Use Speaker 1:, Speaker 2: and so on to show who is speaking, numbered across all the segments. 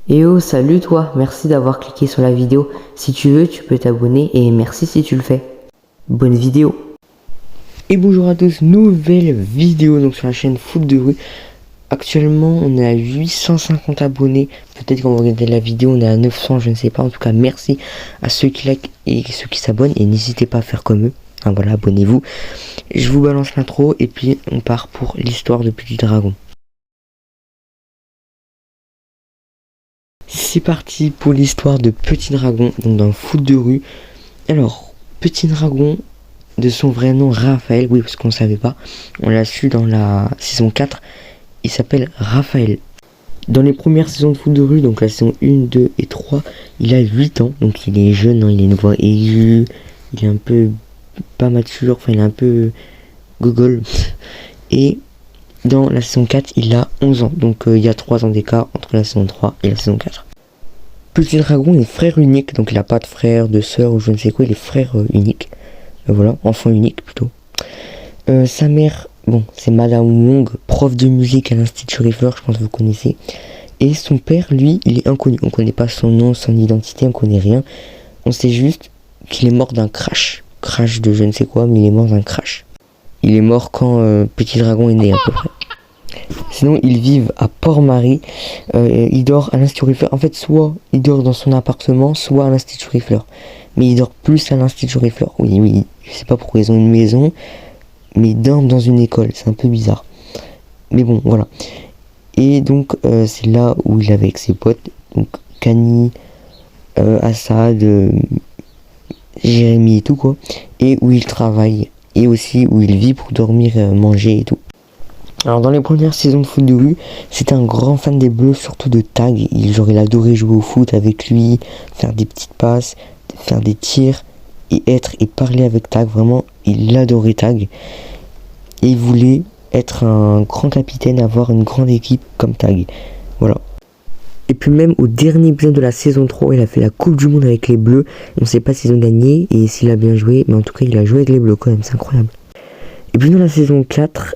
Speaker 1: Et oh, salut toi, merci d'avoir cliqué sur la vidéo. Si tu veux, tu peux t'abonner et merci si tu le fais. Bonne vidéo. Et bonjour à tous, nouvelle vidéo donc sur la chaîne Foot de Rue. Actuellement, on est à 850 abonnés. Peut-être quand vous regardez la vidéo, on est à 900, je ne sais pas. En tout cas, merci à ceux qui likent et ceux qui s'abonnent. Et n'hésitez pas à faire comme eux. Enfin, voilà, abonnez-vous. Je vous balance l'intro et puis on part pour l'histoire de Petit Dragon. C'est parti pour l'histoire de Petit Dragon, donc dans Foot de Rue. Alors, Petit Dragon, de son vrai nom Raphaël, oui parce qu'on ne savait pas, on l'a su dans la saison 4, il s'appelle Raphaël. Dans les premières saisons de Foot de Rue, donc la saison 1, 2 et 3, il a 8 ans, donc il est jeune, hein, il a une voix aiguë, il est un peu pas mature, enfin il est un peu gogol. Et dans la saison 4, il a 11 ans, donc il y a 3 ans d'écart entre la saison 3 et la saison 4. Petit Dragon est frère unique, donc il n'a pas de frère, de sœur ou je ne sais quoi, il est frère unique. Voilà, enfant unique plutôt. Sa mère, bon, c'est Madame Wong, prof de musique à l'Institut Riffler, je pense que vous connaissez. Et son père, lui, il est inconnu. On ne connaît pas son nom, son identité, on ne connaît rien. On sait juste qu'il est mort d'un crash. Crash de je ne sais quoi, mais il est mort d'un crash. Il est mort quand Petit Dragon est né à peu près. Sinon, ils vivent à Port-Marie. Il dort à l'Institut Riffler. En fait, soit il dort dans son appartement, soit à l'Institut Riffler. Mais il dort plus à l'Institut Riffler. Oui, je sais pas pourquoi ils ont une maison, mais ils dorment dans une école. C'est un peu bizarre. Mais bon, voilà. Et donc, c'est là où il est avec ses potes. Donc, Kani, Assad, Jérémy et tout, quoi. Et où il travaille. Et aussi où il vit pour dormir, manger et tout. Alors dans les premières saisons de Foot de Rue, c'était un grand fan des Bleus, surtout de Tag. Il adorait jouer au foot avec lui, faire des petites passes, faire des tirs et parler avec Tag. Vraiment, il adorait Tag. Et il voulait être un grand capitaine, avoir une grande équipe comme Tag. Voilà. Et puis même au dernier épisode de la saison 3, il a fait la Coupe du Monde avec les Bleus. On ne sait pas s'ils ont gagné et s'il a bien joué, mais en tout cas il a joué avec les Bleus quand même, c'est incroyable. Et puis dans la saison 4,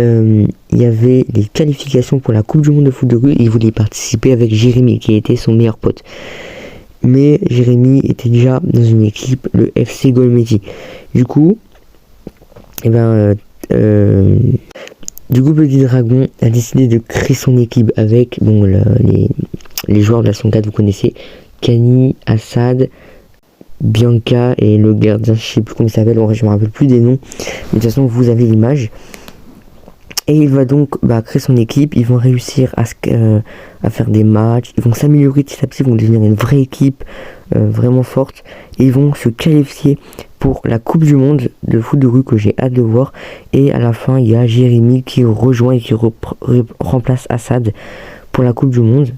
Speaker 1: il y avait les qualifications pour la Coupe du Monde de Foot de Rue et il voulait y participer avec Jérémy qui était son meilleur pote. Mais Jérémy était déjà dans une équipe, le FC Golmeti. Du coup, Petit Dragon a décidé de créer son équipe avec les joueurs de la saison 4, vous connaissez, Kani, Assad, Bianca et le gardien, je sais plus comment il s'appelle, je me rappelle plus des noms, mais de toute façon vous avez l'image. Et il va donc créer son équipe, ils vont réussir à faire des matchs, ils vont s'améliorer petit à petit, ils vont devenir une vraie équipe vraiment forte. Et ils vont se qualifier pour la Coupe du Monde de Foot de Rue que j'ai hâte de voir. Et à la fin, il y a Jérémy qui rejoint et qui remplace Assad pour la Coupe du Monde.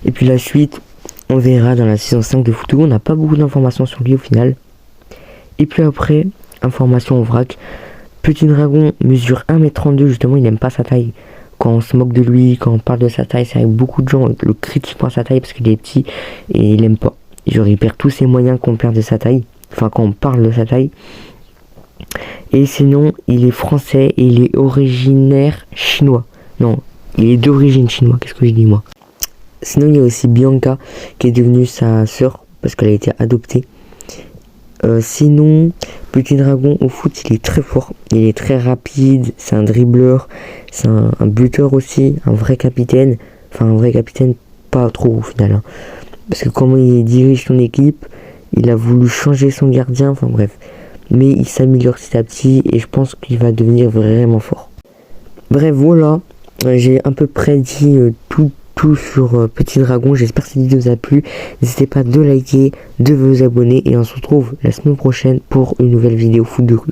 Speaker 1: Et puis la suite, on verra dans la saison 5 de Foot de Rue, on n'a pas beaucoup d'informations sur lui au final. Et puis après, information en vrac. Petit Dragon mesure 1m32, justement il n'aime pas sa taille. Quand on se moque de lui, quand on parle de sa taille, c'est avec beaucoup de gens le critiquent pour sa taille parce qu'il est petit et il aime pas. Genre il perd tous ses moyens qu'on perd de sa taille, enfin quand on parle de sa taille. Et sinon il est français et il est originaire chinois. Non, il est d'origine chinoise, qu'est-ce que je dis moi. Sinon il y a aussi Bianca qui est devenue sa sœur parce qu'elle a été adoptée. Sinon, Petit Dragon au foot, il est très fort, il est très rapide, c'est un dribbleur, c'est un buteur aussi, un vrai capitaine, pas trop au final, hein. Parce que comment il dirige son équipe, il a voulu changer son gardien, enfin bref, mais il s'améliore petit à petit et je pense qu'il va devenir vraiment fort. Bref, voilà, j'ai à peu près dit tout sur Petit Dragon. J'espère que cette vidéo vous a plu. N'hésitez pas de liker, de vous abonner et on se retrouve la semaine prochaine pour une nouvelle vidéo Foot de Rue.